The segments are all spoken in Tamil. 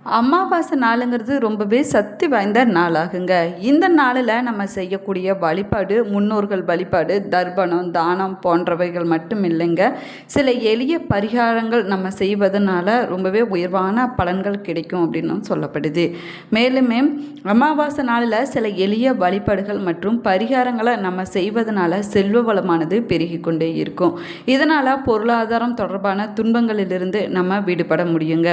அமாவாசை நாளுங்கிறது ரொம்பவே சக்தி வாய்ந்த நாளாகுங்க. இந்த நாளில் நம்ம செய்யக்கூடிய வழிபாடு, முன்னோர்கள் வழிபாடு, தர்ப்பணம், தானம் போன்றவைகள் மட்டும் இல்லைங்க. சில எளிய பரிகாரங்கள் நம்ம செய்வதனால ரொம்பவே உயர்வான பலன்கள் கிடைக்கும் அப்படின்னு சொல்லப்படுது. மேலுமே அமாவாசை நாளில் சில எளிய வழிபாடுகள் மற்றும் பரிகாரங்களை நம்ம செய்வதனால செல்வ வளமானது பெருகி கொண்டே இருக்கும். இதனால் பொருளாதாரம் தொடர்பான துன்பங்களிலிருந்து நம்ம விடுபட முடியுங்க.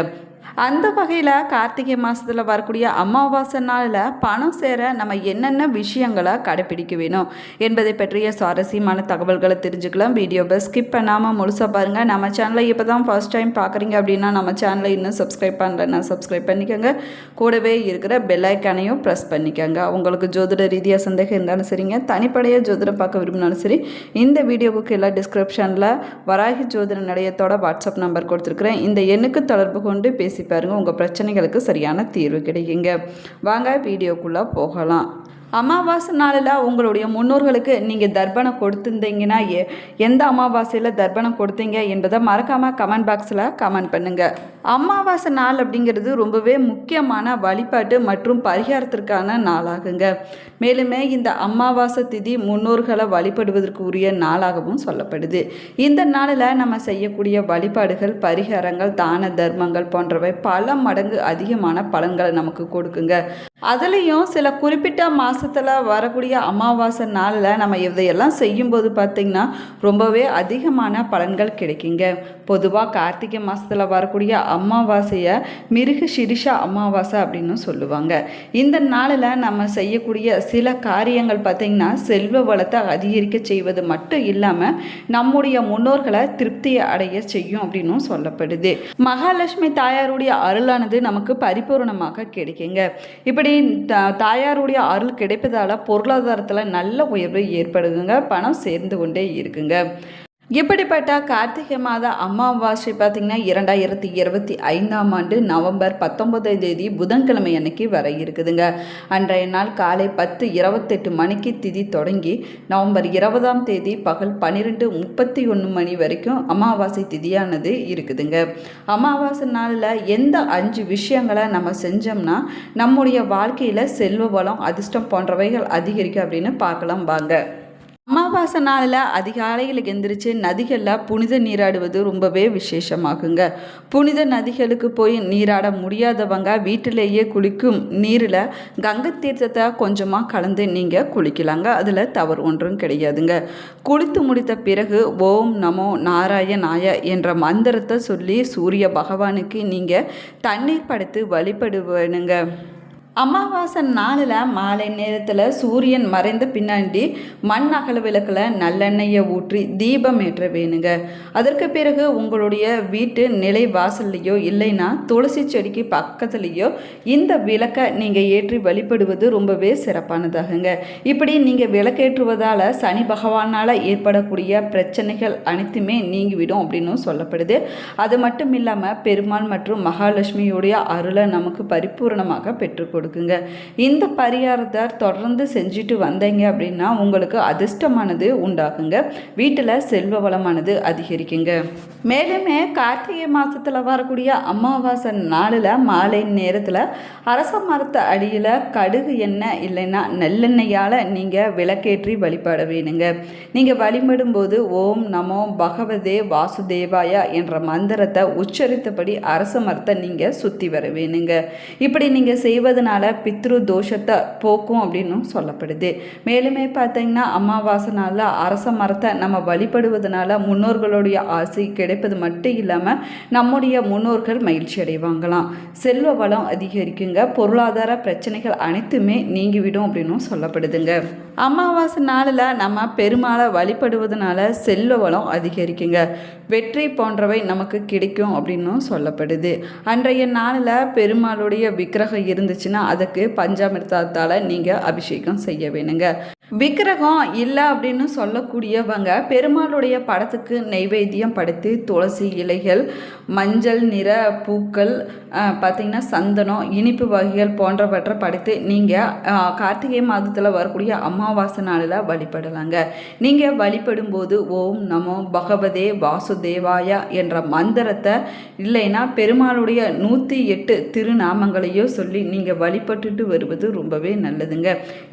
அந்த வகையில் கார்த்திகை மாதத்தில் வரக்கூடிய அமாவாசை நாளில் பணம் சேர நம்ம என்னென்ன விஷயங்களை கடைப்பிடிக்க வேணும் என்பதை பற்றிய சுவாரஸ்யமான தகவல்களை தெரிஞ்சுக்கலாம். வீடியோவை ஸ்கிப் பண்ணாமல் முழுசாக பாருங்கள். நம்ம சேனலை இப்போ தான் ஃபர்ஸ்ட் டைம் பார்க்குறீங்க அப்படின்னா நம்ம சேனலை இன்னும் சப்ஸ்கிரைப் பண்ணலைன்னா சப்ஸ்கிரைப் பண்ணிக்கோங்க. கூடவே இருக்கிற பெல் ஐக்கானையும் ப்ரெஸ் பண்ணிக்கோங்க. உங்களுக்கு ஜோதிட ரீதியாக சந்தேகம் இருந்தாலும் சரிங்க, தனிப்படையாக ஜோதிடம் பார்க்க விரும்பினாலும் சரி, இந்த வீடியோவுக்கு எல்லாம் டிஸ்கிரிப்ஷனில் வராகி ஜோதிட நிலையத்தோட வாட்ஸ்அப் நம்பர் கொடுத்துருக்குறேன். இந்த எண்ணுக்கு தொடர்பு கொண்டு பேசி பாருங்க, உங்கள் பிரச்சனைகளுக்கு சரியான தீர்வு கிடைக்குங்க. வாங்க வீடியோக்குள்ளே போகலாம். அமாவாசை நாளில் உங்களுடைய முன்னோர்களுக்கு நீங்கள் தர்ப்பணம் கொடுத்துருந்தீங்கன்னா எந்த அமாவாசையில் தர்ப்பணம் கொடுத்தீங்க என்பதை மறக்காமல் கமெண்ட் பாக்ஸில் கமெண்ட் பண்ணுங்கள். அமாவாசை நாள் அப்படிங்கிறது ரொம்பவே முக்கியமான வழிபாட்டு மற்றும் பரிகாரத்திற்கான நாளாகுங்க. மேலுமே இந்த அமாவாசை திதி முன்னோர்களை வழிபடுவதற்கு உரிய நாளாகவும் சொல்லப்படுது. இந்த நாளில் நம்ம செய்யக்கூடிய வழிபாடுகள், பரிகாரங்கள், தான தர்மங்கள் போன்றவை பல மடங்கு அதிகமான பலன்களை நமக்கு கொடுக்குங்க. அதுலேயும் சில குறிப்பிட்ட மாதத்தில் வரக்கூடிய அமாவாசை நாளில் நம்ம இதையெல்லாம் செய்யும்போது பார்த்திங்கன்னா ரொம்பவே அதிகமான பலன்கள் கிடைக்குங்க. பொதுவாக கார்த்திகை மாதத்தில் வரக்கூடிய அமாவாசையை மிருக சிரிஷா அமாவாசை அப்படின்னு சொல்லுவாங்க. இந்த நாளில் நம்ம செய்யக்கூடிய சில காரியங்கள் பார்த்திங்கன்னா செல்வ வளத்தை அதிகரிக்க செய்வது மட்டும் இல்லாமல் நம்முடைய முன்னோர்களை திருப்தியை அடைய செய்யும் அப்படின்னும் சொல்லப்படுது. மகாலட்சுமி தாயாருடைய அருளானது நமக்கு பரிபூர்ணமாக கிடைக்குங்க. இப்படி தாயாருடைய அருள் கிடைப்பதால் பொருளாதாரத்தில் நல்ல உயர்வு ஏற்படுதுங்க. பணம் சேர்ந்து கொண்டே இருக்குங்க. இப்படிப்பட்ட கார்த்திகை மாத அமாவாசை பார்த்திங்கன்னா 2025ஆம் ஆண்டு நவம்பர் 19ஆம் தேதி புதன்கிழமை அன்னைக்கு வர இருக்குதுங்க. அன்றைய நாள் காலை 10:28 மணிக்கு திதி தொடங்கி நவம்பர் 20ஆம் தேதி பகல் 12:31 மணி வரைக்கும் அமாவாசை திதியானது இருக்குதுங்க. அமாவாசை நாளில் எந்த 5 விஷயங்களை நம்ம செஞ்சோம்னா நம்முடைய வாழ்க்கையில் செல்வ வளம், அதிர்ஷ்டம் போன்றவைகள் அதிகரிக்கும் அப்படின்னு பார்க்கலாம் வாங்க. அமாவாசை நாளில் அதிகாலையில் எந்திரிச்சு நதிகளில் புனித நீராடுவது ரொம்பவே விசேஷமாகுங்க. புனித நதிகளுக்கு போய் நீராட முடியாதவங்க வீட்டிலேயே குளிக்கும் நீரில் கங்கை தீர்த்தத்தை கொஞ்சமாக கலந்து நீங்கள் குளிக்கலாங்க. அதில் தவறு ஒன்றும் கிடையாதுங்க. குளித்து முடித்த பிறகு ஓம் நமோ நாராயணாய என்ற மந்திரத்தை சொல்லி சூரிய பகவானுக்கு நீங்கள் தண்ணீர் படைத்து வழிபடுவேனுங்க. அமாவாசை நாளில் மாலை நேரத்தில் சூரியன் மறைந்த பின்னாடி மண் அகல விளக்கில் நல்லெண்ணெயை ஊற்றி தீபம் ஏற்ற வேணுங்க. அதற்கு பிறகு உங்களுடைய வீட்டு நிலை வாசல்லையோ இல்லைன்னா துளசி செடிக்கு பக்கத்துலேயோ இந்த விளக்கை நீங்கள் ஏற்றி வழிபடுவது ரொம்பவே சிறப்பானதாகுங்க. இப்படி நீங்கள் விளக்கேற்றுவதால் சனி பகவானால் ஏற்படக்கூடிய பிரச்சனைகள் அனைத்துமே நீங்கிவிடும் அப்படின்னு சொல்லப்படுது. அது மட்டும் இல்லாமல் பெருமாள் மற்றும் மகாலட்சுமியுடைய அருளை நமக்கு பரிபூர்ணமாக பெற்றுக்கொடுக்குங்க. இந்த பரிகாரத்தை தொடர்ந்து செஞ்சுட்டு வந்தீங்க அப்படின்னா உங்களுக்கு அதிர்ஷ்டமானது உண்டாகுங்க. வீட்டில் செல்வ வளமானது அதிகரிக்குங்க. மேலுமே கார்த்திகை மாதத்தில் வரக்கூடிய அமாவாசை நாளில் மாலை நேரத்தில் அரச மரத்து அடியில் கடுகு எண்ணெய் இல்லைன்னா நல்லெண்ணெயால் நீங்கள் விளக்கேற்றி வழிபட வேணுங்க. நீங்கள் வழிபடும்போது ஓம் நமோ பகவதே வாசுதேவாய என்ற மந்திரத்தை உச்சரித்தபடி அரச மரத்தை நீங்கள் சுற்றி வர வேணுங்க. இப்படி நீங்கள் செய்வதனால பித்ரு தோஷத்தை போக்கும் அப்படின்னு சொல்லப்படுது. மேலுமே பார்த்தீங்கன்னா அமாவாசை நாளில் அரச மரத்தை நம்ம வழிபடுவதனால முன்னோர்களுடைய ஆசை கிடைப்பது மட்டும் இல்லாமல் நம்முடைய முன்னோர்கள் மகிழ்ச்சி அடைவாங்களாம். செல்வ வளம் அதிகரிக்குங்க. பொருளாதார பிரச்சனைகள் அனைத்துமே நீங்கிவிடும் அப்படின்னு சொல்லப்படுதுங்க. அமாவாசை நாளில் நம்ம பெருமாளை வழிபடுவதனால செல்வ வளம் அதிகரிக்குங்க. வெற்றி போன்றவை நமக்கு கிடைக்கும் அப்படின்னும் சொல்லப்படுது. அன்றைய நாளில் பெருமாளுடைய விக்கிரகம் இருந்துச்சுன்னா அதுக்கு பஞ்சாமிர்தத்தால் நீங்கள் அபிஷேகம் செய்ய வேணுங்க. விக்கிரகம் இல்லை அப்படின்னு சொல்லக்கூடியவங்க பெருமாளுடைய படத்துக்கு நெய்வேத்தியம் படைத்து துளசி இலைகள், மஞ்சள் நிற பூக்கள், பார்த்திங்கன்னா சந்தனம், இனிப்பு வகைகள் போன்றவற்றை படைத்து நீங்கள் கார்த்திகை மாதத்தில் வரக்கூடிய அமாவாசை நாளில் வழிபடலாங்க. நீங்கள் வழிபடும்போது ஓம் நமோ பகவதே வாசுதேவாயா என்ற மந்திரத்தை இல்லைன்னா பெருமாளுடைய 108 திருநாமங்களையோ சொல்லி நீங்கள் வழிபட்டுட்டு வருவது ரொம்பவே நல்லதுங்க.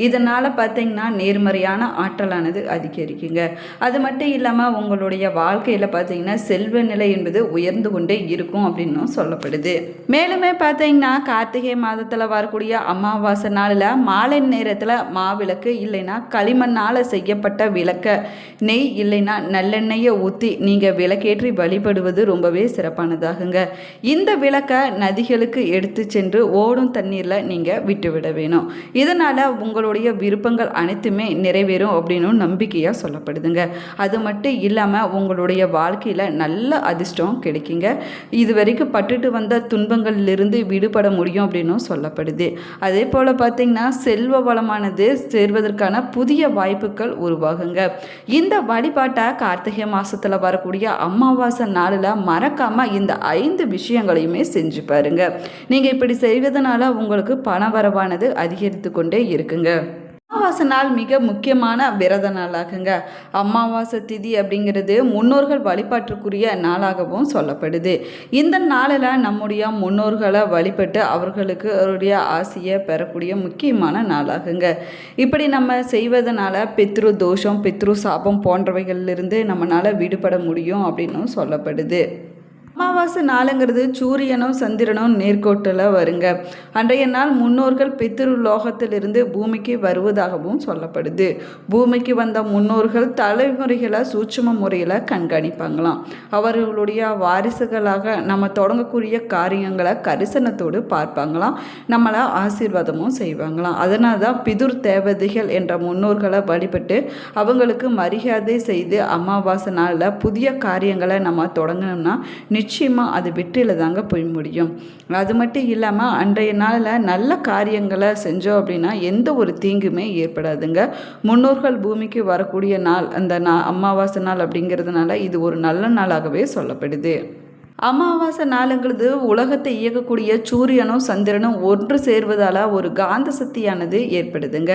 இதனால் பார்த்தீங்கன்னா நேர்மறையான ஆற்றலானது அதிகரிக்குங்க. அது மட்டும் இல்லாமல் உங்களுடைய வாழ்க்கையில் பார்த்தீங்கன்னா செல்வ நிலை என்பது உயர்ந்து கொண்டே இருக்கும் அப்படின்னும் சொல்லப்படுது. மேலுமே பார்த்தீங்கன்னா கார்த்திகை மாதத்தில் வரக்கூடிய அமாவாசை நாளில் மாலை நேரத்தில் மாவிளக்கு இல்லைன்னா களிமண்ணால் செய்யப்பட்ட விளக்க நெய் இல்லைன்னா நல்லெண்ணெயை ஊற்றி நீங்கள் விளக்கேற்றி வழிபடுவது ரொம்பவே சிறப்பானதாகுங்க. இந்த விளக்கை நதிகளுக்கு எடுத்து சென்று ஓடும் தண்ணீரில் நீங்கள் விட்டுவிட வேணும். இதனால் உங்களுடைய விருப்பங்கள் அனைத்துமே நிறைவேறும் அப்படின்னு நம்பிக்கையாக சொல்லப்படுதுங்க. அது மட்டும் இல்லாமல் உங்களுடைய வாழ்க்கையில் நல்ல அதிர்ஷ்டம் கிடைக்குங்க. இது வரைக்கும் பட்டுட்டு வந்த துன்பங்களிலிருந்து விடுபட முடியும் அப்படின்னும் சொல்லப்படுது. அதே போல் பார்த்திங்கன்னா செல்வ வளமானது சேர்வதற்கான புதிய வாய்ப்புகள் உருவாகுங்க. இந்த வழிபாட்டை கார்த்திகை மாதத்தில் வரக்கூடிய அமாவாசை நாளில் மறக்காமல் இந்த 5 விஷயங்களையுமே செஞ்சு பாருங்க. நீங்கள் இப்படி செய்வதனால உங்களுக்கு பண வரவானது அதிகரித்து கொண்டே இருக்குங்க. அமாவாசை நாள் மிக முக்கியமான விரத நாளாகுங்க. அமாவாசை திதி அப்படிங்கிறது முன்னோர்கள் வழிபாட்டுக்குரிய நாளாகவும் சொல்லப்படுது. இந்த நாளில் நம்முடைய முன்னோர்களை வழிபட்டு அவர்களுடைய ஆசையை பெறக்கூடிய முக்கியமான நாளாகுங்க. இப்படி நம்ம செய்வதனால பித்ரு தோஷம், பித்ரு சாபம் போன்றவைகளிலிருந்து நம்மளால் விடுபட முடியும் அப்படின்னு சொல்லப்படுது. அமாவாசை நாளுங்கிறது சூரியனும் சந்திரனும் நேர்கோட்டில் வருங்க. அன்றைய நாள் முன்னோர்கள் பித்ரு லோகத்திலிருந்து பூமிக்கு வருவதாகவும் சொல்லப்படுது. பூமிக்கு வந்த முன்னோர்கள் தலைமுறைகளை சூட்சும முறையில் கண்காணிப்பாங்களாம். அவர்களுடைய வாரிசுகளாக நம்ம தொடங்கக்கூடிய காரியங்களை கரிசனத்தோடு பார்ப்பாங்களாம். நம்மளை ஆசீர்வாதமும் செய்வாங்களாம். அதனால தான் பிதுர் தேவதைகள் என்ற முன்னோர்களை வழிபட்டு அவங்களுக்கு மரியாதை செய்து அமாவாசை நாளில் புதிய காரியங்களை நம்ம தொடங்கணும்னா நிச்சயமாக அது வெற்றியில் தாங்க போய் முடியும். அது மட்டும் இல்லாமல் அன்றைய நாளில் நல்ல காரியங்களை செஞ்சோம் அப்படின்னா எந்த ஒரு தீங்குமே ஏற்படாதுங்க. முன்னோர்கள் பூமிக்கு வரக்கூடிய நாள் அந்த அமாவாசை நாள் அப்படிங்கிறதுனால இது ஒரு நல்ல நாளாகவே சொல்லப்படுது. அமாவாசை நாளுங்கிறது உலகத்தை இயக்கக்கூடிய சூரியனும் சந்திரனும் ஒன்று சேர்வதால் ஒரு காந்த சக்தியானது ஏற்படுதுங்க.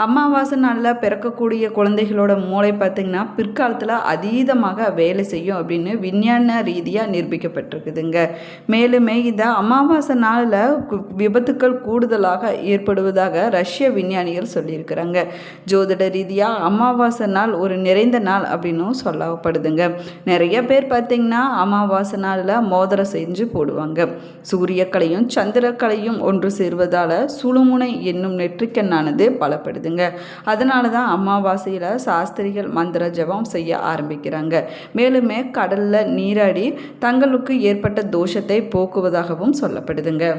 அமாவாசை நாளில் பிறக்கக்கூடிய குழந்தைகளோட மூளை பார்த்திங்கன்னா பிற்காலத்தில் அதீதமாக வேலை செய்யும் அப்படின்னு விஞ்ஞான ரீதியாக நிரூபிக்கப்பட்டிருக்குதுங்க. மேலுமே இந்த அமாவாசை நாளில் விபத்துக்கள் கூடுதலாக ஏற்படுவதாக ரஷ்ய விஞ்ஞானிகள் சொல்லியிருக்கிறாங்க. ஜோதிட ரீதியாக அமாவாசை நாள் ஒரு நிறைந்த நாள் அப்படின்னும் சொல்லப்படுதுங்க. நிறைய பேர் பார்த்திங்கன்னா அமாவாசை நாள் மோதிரம் செஞ்சு போடுவாங்க. சூரியக்கலையும் சந்திரக்கலையும் ஒன்று சேர்வதால் சுழுமுனை என்னும் நெற்றிக்கண்ணானது பலப்படுதுங்க. அதனால தான் அமாவாசையில் சாஸ்திரிகள் மந்திர ஜபம் செய்ய ஆரம்பிக்கிறாங்க. மேலுமே கடலில் நீராடி தங்களுக்கு ஏற்பட்ட தோஷத்தை போக்குவதாகவும் சொல்லப்படுதுங்க.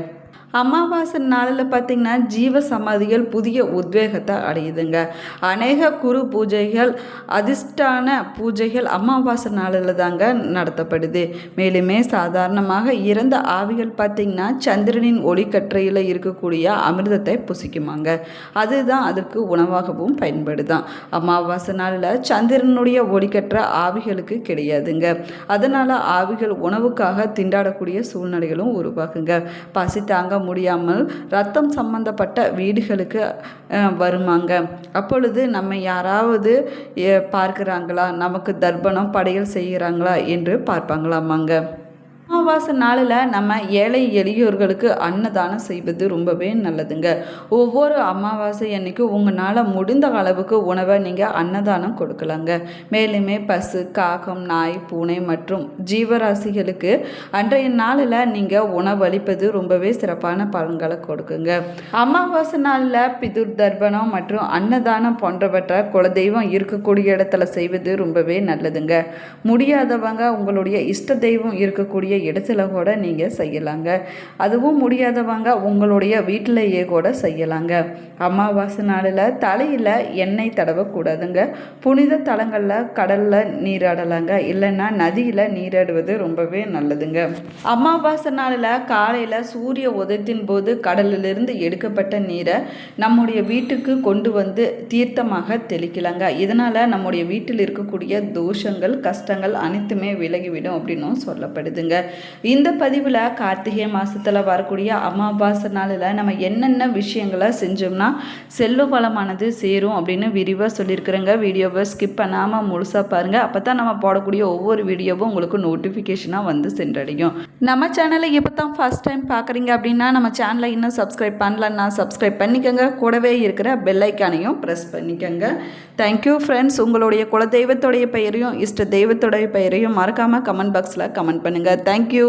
அமாவாசை நாளில் பார்த்திங்கன்னா ஜீவ சமாதிகள் புதிய உத்வேகத்தை அடையுதுங்க. அநேக குரு பூஜைகள் அதிர்ஷ்டான பூஜைகள் அமாவாசை நாளில் தாங்க நடத்தப்படுது. மேலுமே சாதாரணமாக இறந்த ஆவிகள் பார்த்திங்கன்னா சந்திரனின் ஒளிக்கற்றையில் இருக்கக்கூடிய அமிர்தத்தை புசிக்குமாங்க. அதுதான் அதற்கு உணவாகவும் பயன்படுதான். அமாவாசை நாளில் சந்திரனுடைய ஒளிக்கற்ற ஆவிகளுக்கு கிடையாதுங்க. அதனால் ஆவிகள் உணவுக்காக திண்டாடக்கூடிய சூழ்நிலைகளும் உருவாகுங்க. பசி தாங்க முடியாமல் ரத்தம் சம்பந்தப்பட்ட வீடுகளுக்கு வருமாங்க. அப்பொழுது நம்ம யாராவது பார்க்குறாங்களா, நமக்கு தர்ப்பணம் படையல் செய்கிறாங்களா என்று பார்ப்பாங்களாமாங்க. அமாவாசை நாளில் நம்ம ஏழை எளியோர்களுக்கு அன்னதானம் செய்வது ரொம்பவே நல்லதுங்க. ஒவ்வொரு அமாவாசை அன்னைக்கு உங்களால் முடிந்த அளவுக்கு உணவை நீங்கள் அன்னதானம் கொடுக்கலாங்க. மேலுமே பசு, காகம், நாய், பூனை மற்றும் ஜீவராசிகளுக்கு அன்றைய நாளில் நீங்கள் உணவளிப்பது ரொம்பவே சிறப்பான பலன்களை கொடுக்குங்க. அமாவாசை நாளில் பிதுர் தர்ப்பணம் மற்றும் அன்னதானம் போன்றவற்றை குலதெய்வம் இருக்கக்கூடிய இடத்துல செய்வது ரொம்பவே நல்லதுங்க. முடியாதவங்க உங்களுடைய இஷ்ட தெய்வம் இருக்கக்கூடிய இடத்துல கூட நீங்கள் செய்யலாங்க. அதுவும் முடியாதவங்க உங்களுடைய வீட்டிலேயே கூட செய்யலாங்க. அமாவாசை நாளில் தலையில் எண்ணெய் தடவக்கூடாதுங்க. புனித தலங்களில் கடலில் நீராடலாங்க. இல்லைன்னா நதியில் நீராடுவது ரொம்பவே நல்லதுங்க. அமாவாசை நாளில் காலையில் சூரிய உதயத்தின் போது கடலிலிருந்து எடுக்கப்பட்ட நீரை நம்முடைய வீட்டுக்கு கொண்டு வந்து தீர்த்தமாக தெளிக்கலாங்க. இதனால் நம்முடைய வீட்டில் இருக்கக்கூடிய தோஷங்கள், கஷ்டங்கள் அனைத்துமே விலகிவிடும் அப்படின்னும் சொல்லப்படுதுங்க. இந்த பதிவில் கார்த்திகை மாதத்தில் வரக்கூடிய அமாவாசை நாளில் நம்ம என்னென்ன விஷயங்களை செஞ்சோம்னா செல்வ வளமானது சேரும் அப்படின்னு விரிவாக சொல்லியிருக்கிறேங்க. வீடியோவை ஸ்கிப் பண்ணாமல் முழுசாக பாருங்கள். அப்போ தான் நம்ம போடக்கூடிய ஒவ்வொரு வீடியோவும் உங்களுக்கு நோட்டிஃபிகேஷனாக வந்து சென்றடையும். நம்ம சேனலை இப்போ தான் ஃபஸ்ட் டைம் பார்க்குறீங்க அப்படின்னா நம்ம சேனலை இன்னும் சப்ஸ்கிரைப் பண்ணலன்னா சப்ஸ்கிரைப் பண்ணிக்கோங்க. கூடவே இருக்கிற பெல் ஐக்கானையும் ப்ரெஸ் பண்ணிக்கோங்க. Thank you friends. உங்களுடைய குலதெய்வத்தோடைய பெயரையும் இஷ்ட தெய்வத்தோடைய பெயரையும் மறக்காமல் கமெண்ட் பாக்ஸில் கமெண்ட் பண்ணுங்கள். தேங்க்யூ.